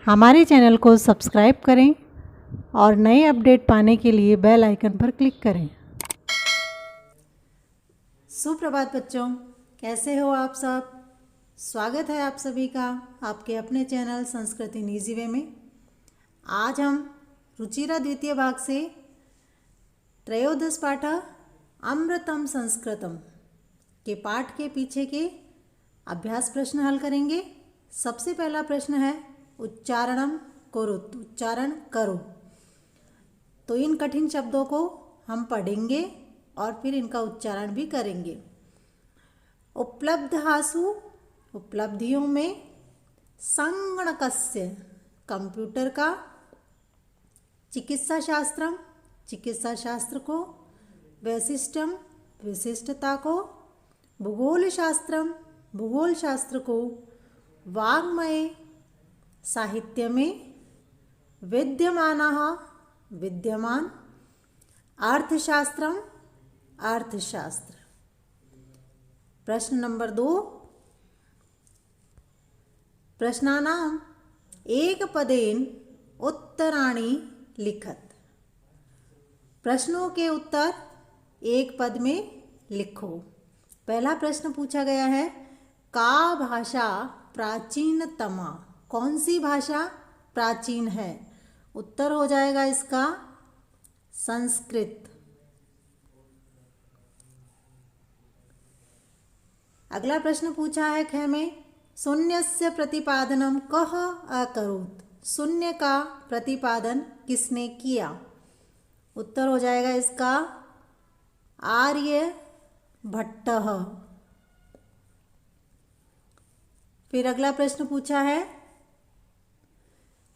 हमारे चैनल को सब्सक्राइब करें और नए अपडेट पाने के लिए बेल आइकन पर क्लिक करें। सुप्रभात बच्चों, कैसे हो आप सब। स्वागत है आप सभी का आपके अपने channel Sanskrit in easy way में। आज हम रुचिरा द्वितीय भाग से त्रयोदश पाठ अमृतम संस्कृतम के पाठ के पीछे के अभ्यास प्रश्न हल करेंगे। सबसे पहला प्रश्न है उच्चारणम कुरुत, उच्चारण करो। तो इन कठिन शब्दों को हम पढ़ेंगे और फिर इनका उच्चारण भी करेंगे। उपलब्धासु, उपलब्धियों में, संगणकस्य, कंप्यूटर का, चिकित्सा शास्त्रम, चिकित्सा शास्त्र को, वैशिष्टम, विशिष्टता को, भूगोल शास्त्रम, भूगोल शास्त्र को, वाङ्मये, साहित्य में, विद्यमानः, विद्यमान, अर्थशास्त्रम, अर्थशास्त्र। प्रश्न नंबर 2, प्रश्नानाम एक पदेन उत्तराणि लिखत। प्रश्नों के उत्तर एक पद में लिखो। पहला प्रश्न पूछा गया है, का भाषा प्राचीनतमा, कौन सी भाषा प्राचीन है। उत्तर हो जाएगा इसका संस्कृत। अगला प्रश्न पूछा है ख में, शून्यस्य प्रतिपादनम कः अकरोत्, शून्य का प्रतिपादन किसने किया। उत्तर हो जाएगा इसका आर्यभट्टः। फिर अगला प्रश्न पूछा है,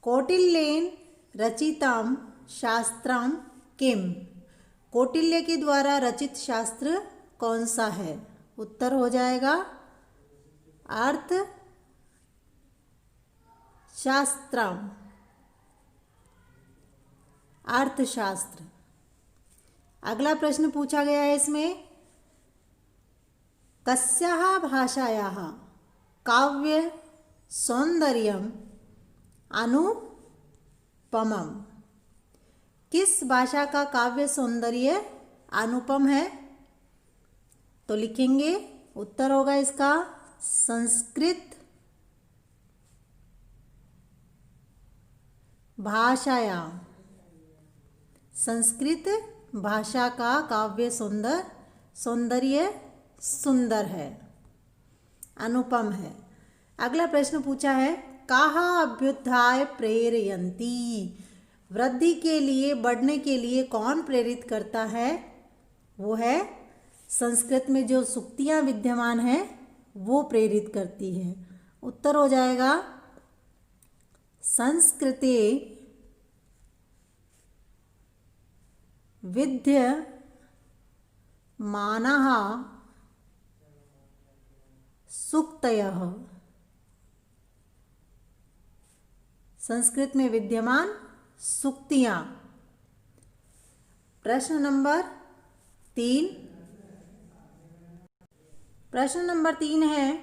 कौटिल्येन रचिताम शास्त्रम किम, कौटिल्य के द्वारा रचित शास्त्र कौन सा है। उत्तर हो जाएगा अर्थशास्त्रम, अर्थशास्त्र। अगला प्रश्न पूछा गया है इसमें, कस्याः भाषायाः काव्य सौंदर्यम अनुपमम, किस भाषा का काव्य सौंदर्य अनुपम है। तो लिखेंगे, उत्तर होगा इसका संस्कृत भाषाया, संस्कृत भाषा का काव्य सौंदर्य सुंदर है, अनुपम है। अगला प्रश्न पूछा है, काहा अभ्युत्थाय प्रेरयन्ति, वृद्धि के लिए, बढ़ने के लिए कौन प्रेरित करता है। वो है संस्कृत में जो सूक्तियाँ विद्यमान हैं वो प्रेरित करती है। उत्तर हो जाएगा संस्कृते विद्यमानाः सूक्तयः, संस्कृत में विद्यमान सूक्तियाँ। प्रश्न नंबर 3, प्रश्न नंबर 3 है,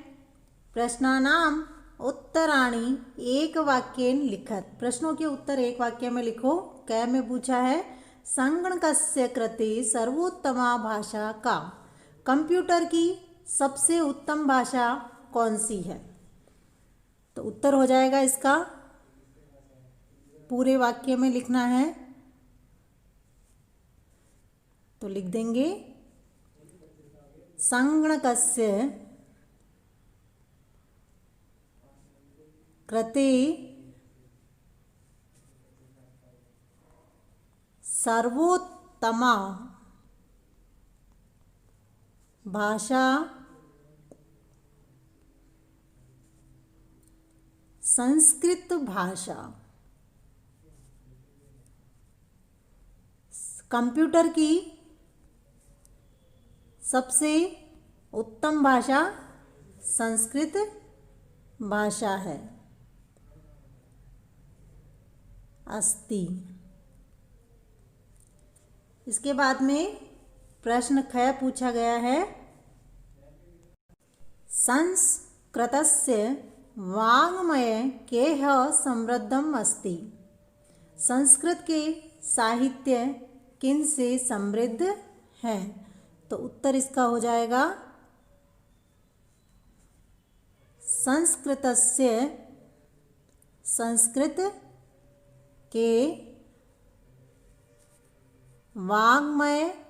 प्रश्नानाम उत्तराणि एक वाक्येन लिखत, प्रश्नों के उत्तर एक वाक्य में लिखो। क में पूछा है, संगणकस्य कृते सर्वोत्तमा भाषा का, कंप्यूटर की सबसे उत्तम भाषा कौन सी है। तो उत्तर हो जाएगा इसका, पूरे वाक्य में लिखना है तो लिख देंगे, संगणकस्य कृते सर्वोत्तमा भाषा संस्कृत भाषा। कंप्यूटर की सबसे उत्तम भाषा संस्कृत भाषा है। अस्ति। इसके बाद में प्रश्न ख पूछा गया है, संस्कृतस्य वाङ्मय केह समृद्धम अस्ति। संस्कृत के साहित्य किन से समृद्ध है? तो उत्तर इसका हो जाएगा संस्कृतस्य, संस्कृत के वाङ्मय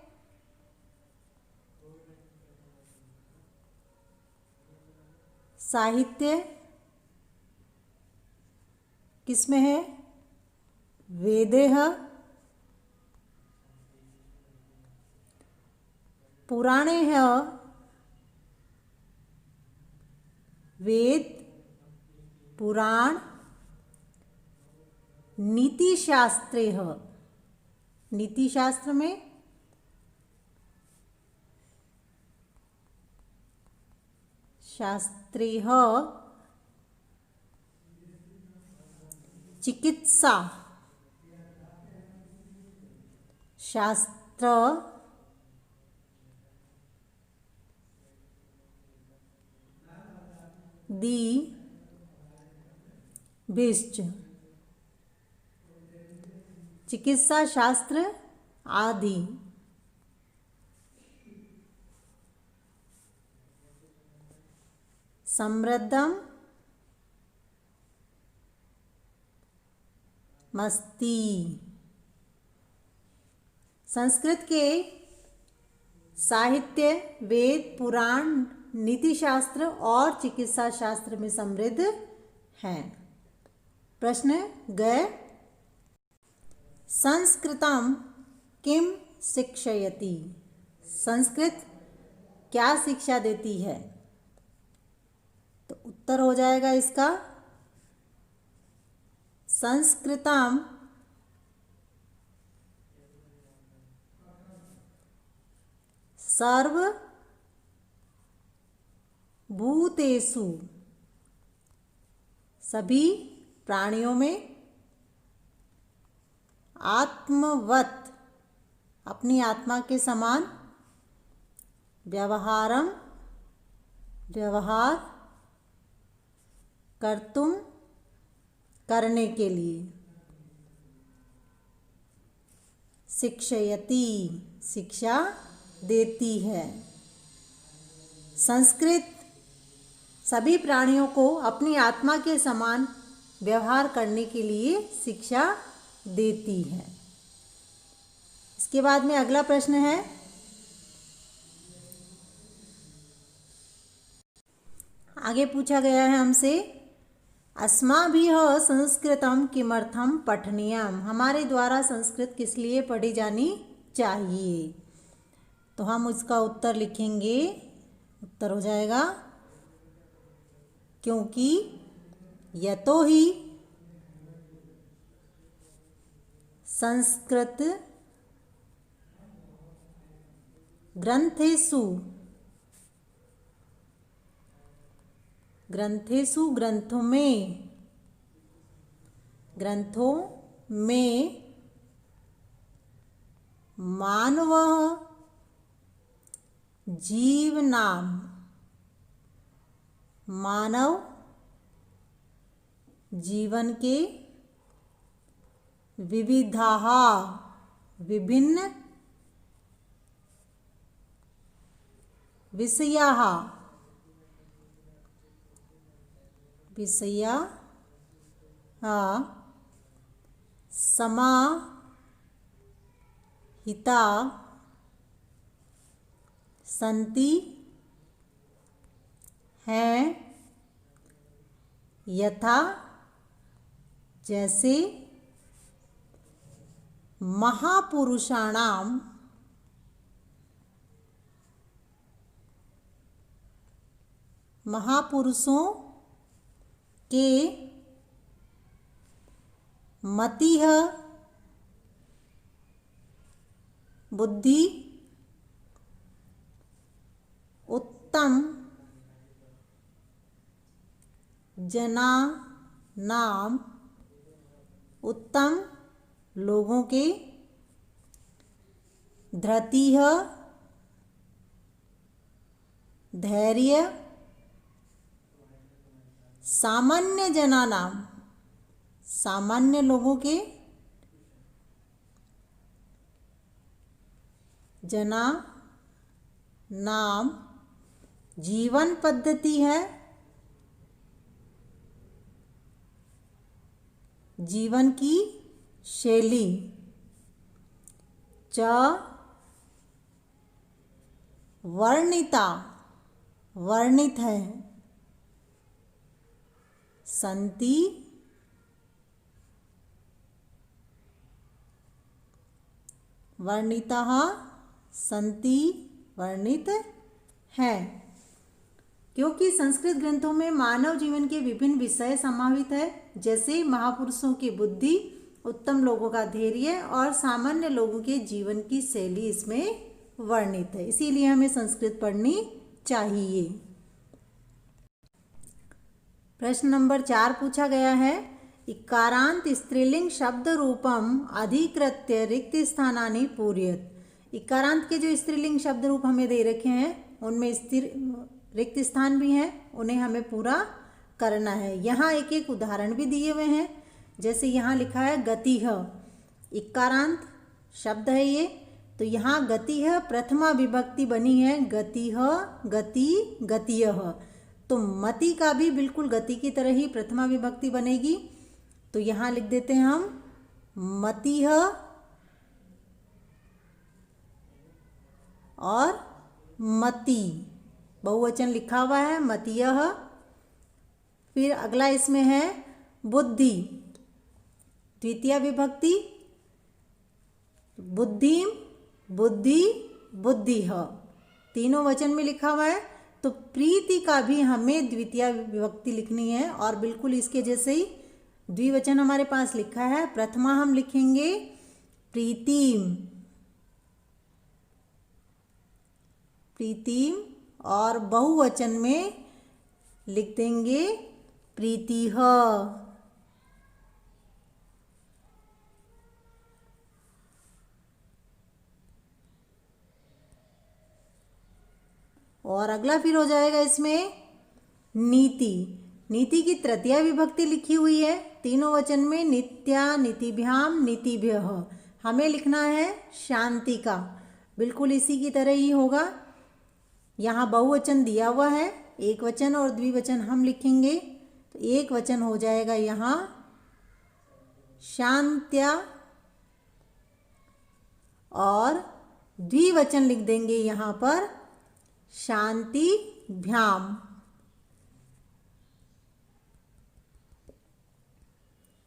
साहित्य किसमें है? वेदेह, पुराणेह, वेद पुराण, नीतिशास्त्रेह, नीतिशास्त्र में शास्त्रेह, चिकित्सा शास्त्र, दी बिस्ट, चिकित्सा शास्त्र आदि। समृद्धम मस्ती। संस्कृत के साहित्य वेद पुराण नीतिशास्त्र और चिकित्सा शास्त्र में समृद्ध हैं। प्रश्न गए। संस्कृतम किम शिक्षयति? संस्कृत क्या शिक्षा देती है? तो उत्तर हो जाएगा इसका संस्कृतम सर्वभूतेषु, सभी प्राणियों में, आत्मवत, अपनी आत्मा के समान, व्यवहारम, व्यवहार, कर्तुम, करने के लिए, शिक्षयति, शिक्षा देती है। संस्कृत सभी प्राणियों को अपनी आत्मा के समान व्यवहार करने के लिए शिक्षा देती है। इसके बाद में अगला प्रश्न है, आगे पूछा गया है हमसे, अस्माभिः संस्कृतं किमर्थं पठनीयम्? हमारे द्वारा संस्कृत किस लिए पढ़ी जानी चाहिए? तो हम उसका उत्तर लिखेंगे। उत्तर हो जाएगा क्योंकि यतोहि संस्कृत ग्रंथेषु, ग्रंथेषु ग्रंथों में मानव जीवनाम, मानव जीवन के विविधाः, विभिन्न विषयाः, विषया समाहिता सन्ति हैं, यथा जैसे महापुरुषाणाम, महापुरुषों के मतिः, बुद्धि, उत्तम जनानाम, उत्तम लोगों के, धृतिः, धैर्य, सामान्य जनानाम, सामान्य लोगों के, जना नाम जीवन पद्धति है, जीवन की शैली। च वर्णिता, वर्णित है। संति वर्णिता संति वर्णित है। क्योंकि संस्कृत ग्रंथों में मानव जीवन के विभिन्न विषय समाहित है, जैसे महापुरुषों की बुद्धि, उत्तम लोगों का धैर्य और सामान्य लोगों के जीवन की शैली इसमें वर्णित है। इसीलिए हमें संस्कृत पढ़नी चाहिए। प्रश्न नंबर 4 पूछा गया है, इकारांत स्त्रीलिंग शब्द रूपम अधिकृत्य रिक्त स्थानानि पूरयत। इकारांत के जो स्त्रीलिंग शब्द रूप हमें दे रखे हैं उनमें स्थिर रिक्त स्थान भी हैं, उन्हें हमें पूरा करना है। यहाँ एक एक उदाहरण भी दिए हुए हैं। जैसे यहाँ लिखा है गतिः, इकारांत शब्द है ये, तो यहाँ गतिः प्रथमा विभक्ति बनी है, गतिः गति गतियः। तो मति का भी बिल्कुल गति की तरह ही प्रथमा विभक्ति बनेगी। तो यहाँ लिख देते हैं हम मतिः और मति, बहुवचन लिखा हुआ है मतियः। फिर अगला इसमें है बुद्धि, द्वितीय विभक्ति, बुद्धिम बुद्धि बुद्धिः, तीनों वचन में लिखा हुआ है। तो प्रीति का भी हमें द्वितीय विभक्ति लिखनी है और बिल्कुल इसके जैसे ही द्विवचन हमारे पास लिखा है। प्रथमा हम लिखेंगे प्रीतिम, प्रीतिम, और बहुवचन में लिख देंगे प्रीतिः। और अगला फिर हो जाएगा इसमें नीति। नीति की तृतीया विभक्ति लिखी हुई है, तीनों वचन में नित्या नीतिभ्याम नीतिभ्यः। हमें लिखना है शांति का, बिल्कुल इसी की तरह ही होगा। यहाँ बहुवचन दिया हुआ है, एक वचन और द्विवचन हम लिखेंगे। तो एक वचन हो जाएगा यहाँ शांत्या और द्विवचन लिख देंगे यहाँ पर शांतिभ्याम।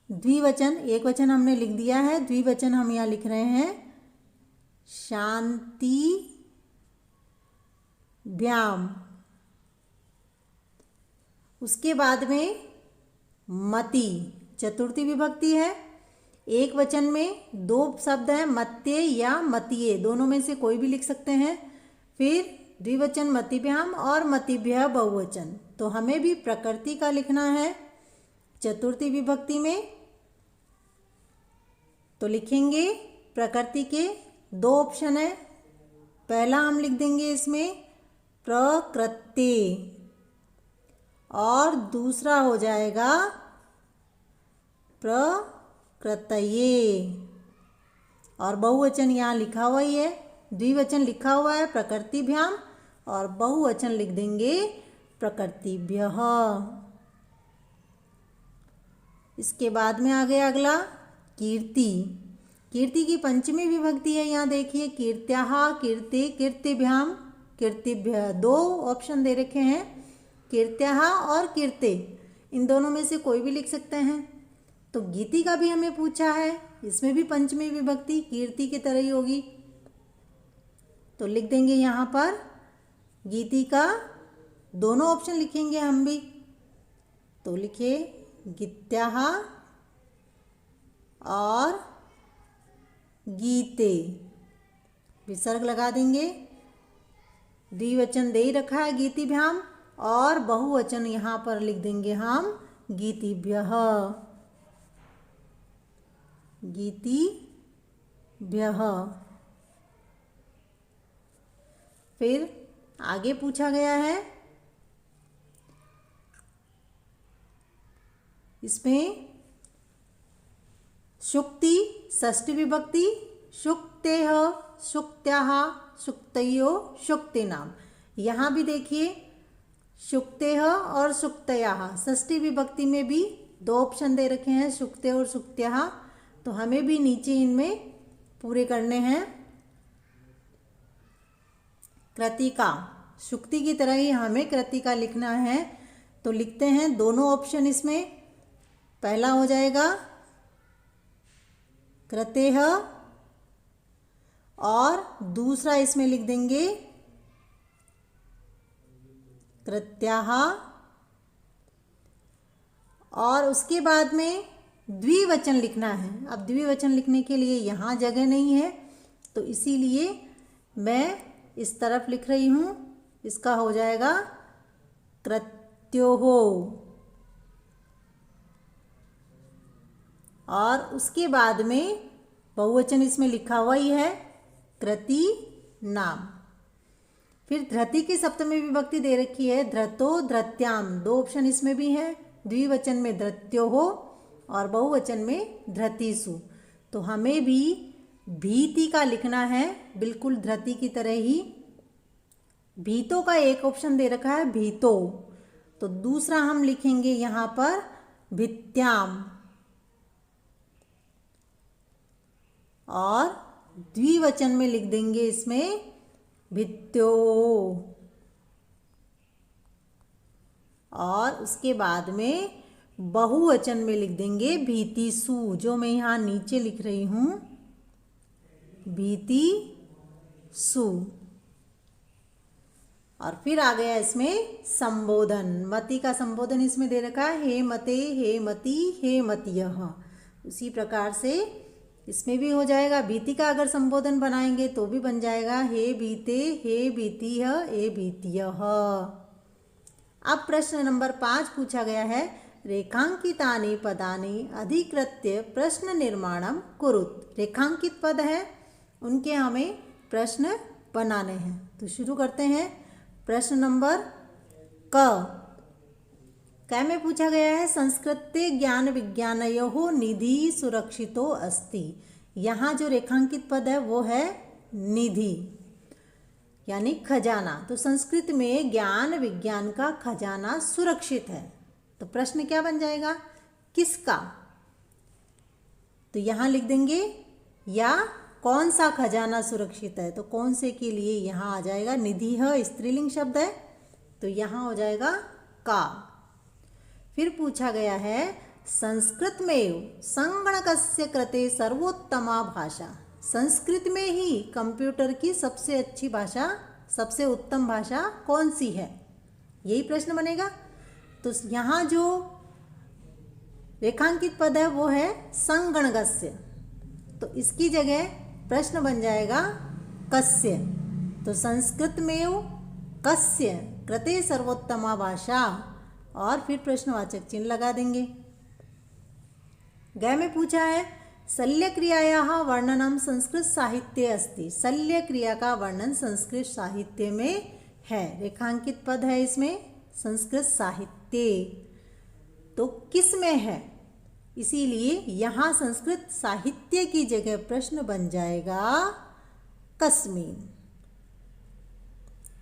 द्विवचन, एक वचन हमने लिख दिया है, द्विवचन हम यहाँ लिख रहे हैं शांतिभ्याम। उसके बाद में मति, चतुर्थी विभक्ति है, एक वचन में दो शब्द हैं मत्ये या मतिये, दोनों में से कोई भी लिख सकते हैं। फिर द्विवचन मतिभ्याम और मतिभ्यः बहुवचन। तो हमें भी प्रकृति का लिखना है चतुर्थी विभक्ति में। तो लिखेंगे प्रकृति के दो ऑप्शन है, पहला हम लिख देंगे इसमें प्रकृते और दूसरा हो जाएगा प्रकृतये। और बहुवचन यहाँ लिखा हुआ ही है, द्विवचन लिखा हुआ है प्रकृतिभ्याम और बहुवचन लिख देंगे प्रकृतिभ्यः। इसके बाद में आ गया अगला कीर्ति। कीर्ति की पंचमी विभक्ति है, यहाँ देखिए कीर्त्याः कीर्ति कीर्तिभ्याम कीर्तिभ्यः, दो ऑप्शन दे रखे हैं कीर्त्याः और कीर्ते, इन दोनों में से कोई भी लिख सकते हैं। तो गीति का भी हमें पूछा है, इसमें भी पंचमी विभक्ति कीर्ति की तरह ही होगी। तो लिख देंगे यहाँ पर गीति का दोनों ऑप्शन लिखेंगे हम भी। तो लिखे गीत्याः और गीते, विसर्ग लगा देंगे। द्विवचन दे ही रखा है गीतिभ्याम और बहुवचन यहाँ पर लिख देंगे हम गीतिभ्यः, गीतिभ्यः। फिर आगे पूछा गया है इसमें शुक्ति षष्ठी विभक्ति, शुक्तेह, शुक्त्याः, शुक्तयो, शुक्ति नाम। यहाँ भी देखिए शुक्तेह और शुक्तयाः षष्ठी विभक्ति में भी दो ऑप्शन दे रखे हैं, शुक्ते और शुक्त्याः। तो हमें भी नीचे इनमें पूरे करने हैं। कृतिका, शुक्ति की तरह ही हमें कृतिका लिखना है। तो लिखते हैं दोनों ऑप्शन इसमें। पहला हो जाएगा कृतेः और दूसरा इसमें लिख देंगे कृत्याः। और उसके बाद में द्विवचन लिखना है। अब द्विवचन लिखने के लिए यहाँ जगह नहीं है, तो इसीलिए मैं इस तरफ लिख रही हूँ। इसका हो जाएगा कृत्योः। और उसके बाद में बहुवचन इसमें लिखा हुआ ही है, कृति नाम। फिर धृति की सप्तमी विभक्ति दे रखी है, धृतो धृत्याम, दो ऑप्शन इसमें भी है। द्विवचन में धृत्योः और बहुवचन में धृतिषु। तो हमें भी भीति का लिखना है, बिल्कुल धृति की तरह ही। भीतो का एक ऑप्शन दे रखा है भीतो, तो दूसरा हम लिखेंगे यहाँ पर भित्याम। और द्विवचन में लिख देंगे इसमें भित्यो। और उसके बाद में बहुवचन में लिख देंगे भीतिषु, जो मैं यहाँ नीचे लिख रही हूँ, भीतिषु। और फिर आ गया इसमें संबोधन। मति का संबोधन इसमें दे रखा है, हे मते, हे मति, हे मतियः। उसी प्रकार से इसमें भी हो जाएगा। भीति का अगर संबोधन बनाएंगे तो भी बन जाएगा, हे भीते, हे भीतिः, हे भीतियः। अब प्रश्न नंबर 5 पूछा गया है, रेखांकितानि पदानि अधिकृत्य प्रश्न निर्माणम कुरुत। रेखांकित पद है, उनके हमें प्रश्न बनाने हैं। तो शुरू करते हैं। प्रश्न नंबर क में पूछा गया है, संस्कृते ज्ञान विज्ञानयोः निधि सुरक्षितो अस्ति। यहाँ जो रेखांकित पद है वो है निधि, यानी खजाना। तो संस्कृत में ज्ञान विज्ञान का खजाना सुरक्षित है। तो प्रश्न क्या बन जाएगा, किसका? तो यहाँ लिख देंगे या कौन सा खजाना सुरक्षित है। तो कौन से के लिए यहाँ आ जाएगा, निधि है, स्त्रीलिंग शब्द है, तो यहाँ हो जाएगा का। फिर पूछा गया है, संस्कृत में संगणकस्य कृते सर्वोत्तमा भाषा। संस्कृत में ही कंप्यूटर की सबसे अच्छी भाषा, सबसे उत्तम भाषा कौन सी है, यही प्रश्न बनेगा। तो यहाँ जो रेखांकित पद है वो है संगणकस्य, तो इसकी जगह प्रश्न बन जाएगा कस्य। तो संस्कृत में कस्य कृते सर्वोत्तमा भाषा, और फिर प्रश्नवाचक चिन्ह लगा देंगे। ग में पूछा है, शल्य क्रियायाः वर्णनम संस्कृत साहित्ये अस्ति। शल्य क्रिया का वर्णन संस्कृत साहित्य में है। रेखांकित पद है इसमें संस्कृत साहित्य, तो किस में है, इसीलिए यहाँ संस्कृत साहित्य की जगह प्रश्न बन जाएगा कस्मिन्।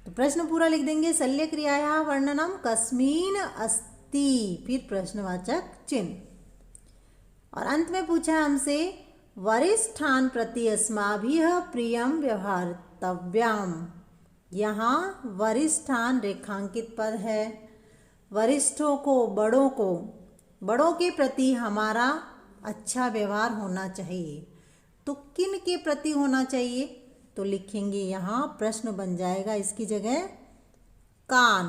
तो प्रश्न पूरा लिख देंगे, शल्य क्रियायाः वर्णनम कस्मिन् अस्ति, फिर प्रश्नवाचक चिन्ह। और अंत में पूछा हमसे, वरिष्ठान प्रति अस्माभिः प्रियम व्यवहारतव्यम। यहाँ वरिष्ठान रेखांकित पद है। वरिष्ठों को, बड़ों के प्रति हमारा अच्छा व्यवहार होना चाहिए। तो किन के प्रति होना चाहिए, तो लिखेंगे यहाँ प्रश्न बन जाएगा इसकी जगह कान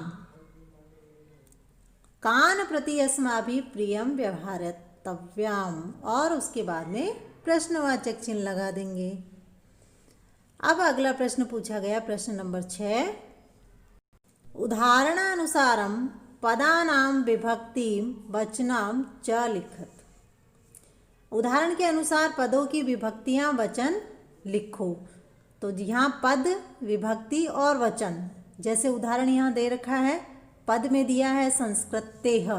प्रति अस्माभिः प्रियम व्यवहारतव्यम, और उसके बाद में प्रश्नवाचक चिन्ह लगा देंगे। अब अगला प्रश्न पूछा गया, प्रश्न नंबर 6, उदाहरणानुसारम पदानां विभक्तिम वचनाम च लिखत। उदाहरण के अनुसार पदों की विभक्तियां वचन लिखो। तो यहाँ पद, विभक्ति और वचन, जैसे उदाहरण यहाँ दे रखा है, पद में दिया है संस्कृतेः,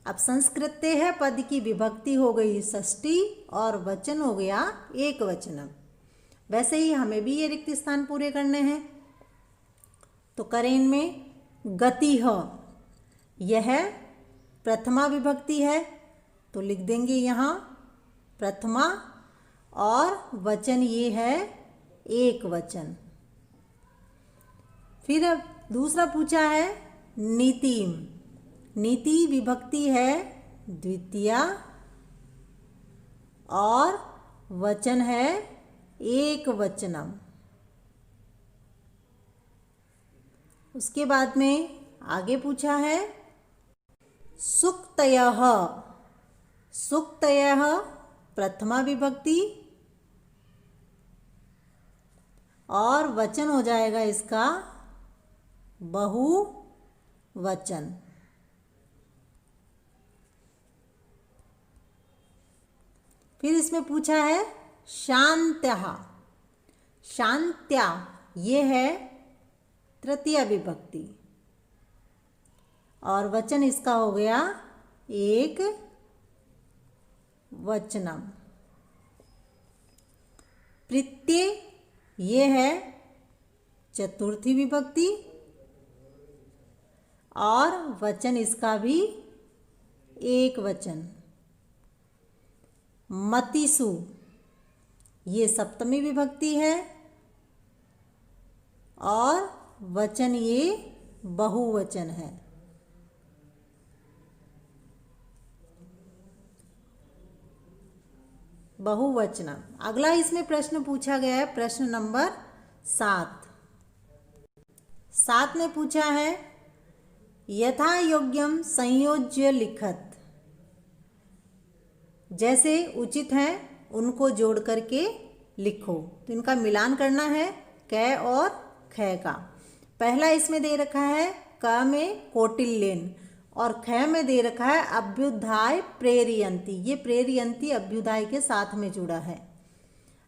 अब संस्कृत्य है पद की विभक्ति हो गई षष्ठी और वचन हो गया एक वचनम। वैसे ही हमें भी ये रिक्त स्थान पूरे करने हैं, तो करें इनमें। गति ह, यह प्रथमा विभक्ति है, तो लिख देंगे यहाँ प्रथमा, और वचन ये है एक वचन। फिर अब दूसरा पूछा है नीतिम, नीति विभक्ति है द्वितीया और वचन है एक वचनम। उसके बाद में आगे पूछा है सुक्तयः, सुक्तयः प्रथमा विभक्ति और वचन हो जाएगा इसका बहुवचन। फिर इसमें पूछा है शान्त्यः, शान्त्या ये है तृतीया विभक्ति और वचन इसका हो गया एक वचनम। प्रत्यय ये है चतुर्थी विभक्ति और वचन इसका भी एक वचन। मतिसु ये सप्तमी विभक्ति है और वचन ये बहुवचन है। बहुवचनम। अगला इसमें प्रश्न पूछा गया है, प्रश्न नंबर 7। 7 में पूछा है यथा योग्यम संयोज्य लिखत, जैसे उचित है उनको जोड़ करके लिखो। तो इनका मिलान करना है कै और ख का। पहला इसमें दे रखा है क में कौटिल्यन और ख में दे रखा है अभ्युदाय प्रेरियंती। ये प्रेरियंती अभ्युदाय के साथ में जुड़ा है।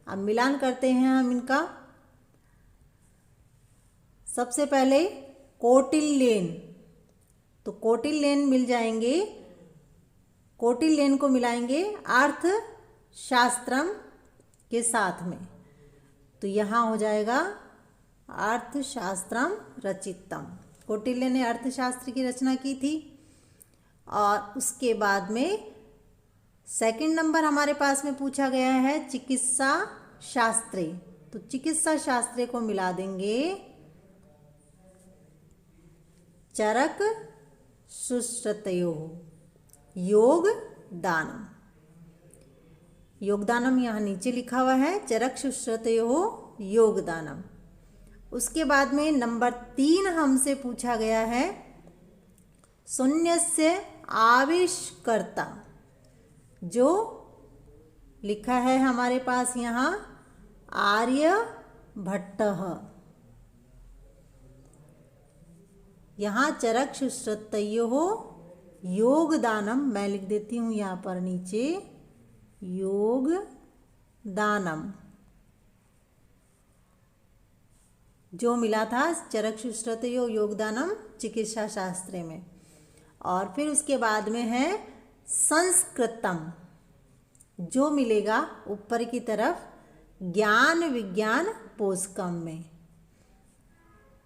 अब मिलान करते हैं हम इनका। सबसे पहले कौटिल्यन, तो कौटिल्यन मिल जाएंगे, कौटिल्यन को मिलाएंगे अर्थशास्त्रम के साथ में, तो यहाँ हो जाएगा अर्थशास्त्रम रचितम। कौटिल्य ने अर्थशास्त्र की रचना की थी। और उसके बाद में सेकंड नंबर हमारे पास में पूछा गया है चिकित्सा शास्त्रे, तो चिकित्सा शास्त्रे को मिला देंगे चरक सुश्रुतयोः योगदानम। योगदानम यहाँ नीचे लिखा हुआ है, चरक सुश्रुतयोः योगदानम। उसके बाद में नंबर 3 हमसे पूछा गया है शून्यस्य आविष्कर्ता, जो लिखा है हमारे पास यहाँ आर्यभट्टः। यहाँ चरक सुश्रुतयोः योगदानम मैं लिख देती हूँ यहाँ पर नीचे योगदानम, जो मिला था चरक सुश्रुतयोः योगदानम चिकित्सा शास्त्रे में। और फिर उसके बाद में है संस्कृतम, जो मिलेगा ऊपर की तरफ ज्ञान विज्ञान पोषकम में।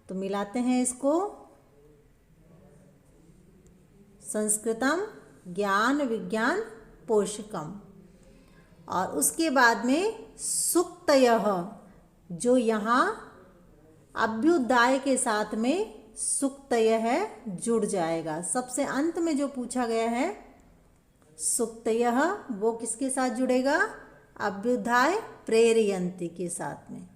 तो मिलाते हैं इसको, संस्कृतम ज्ञान विज्ञान पोषकम। और उसके बाद में सुक्तयः, जो यहाँ अभ्युदाय के साथ में सुक्तय है जुड़ जाएगा। सबसे अंत में जो पूछा गया है सुक्तयः, वो किसके साथ जुड़ेगा? अभ्युदाय प्रेरयन्ति के साथ में।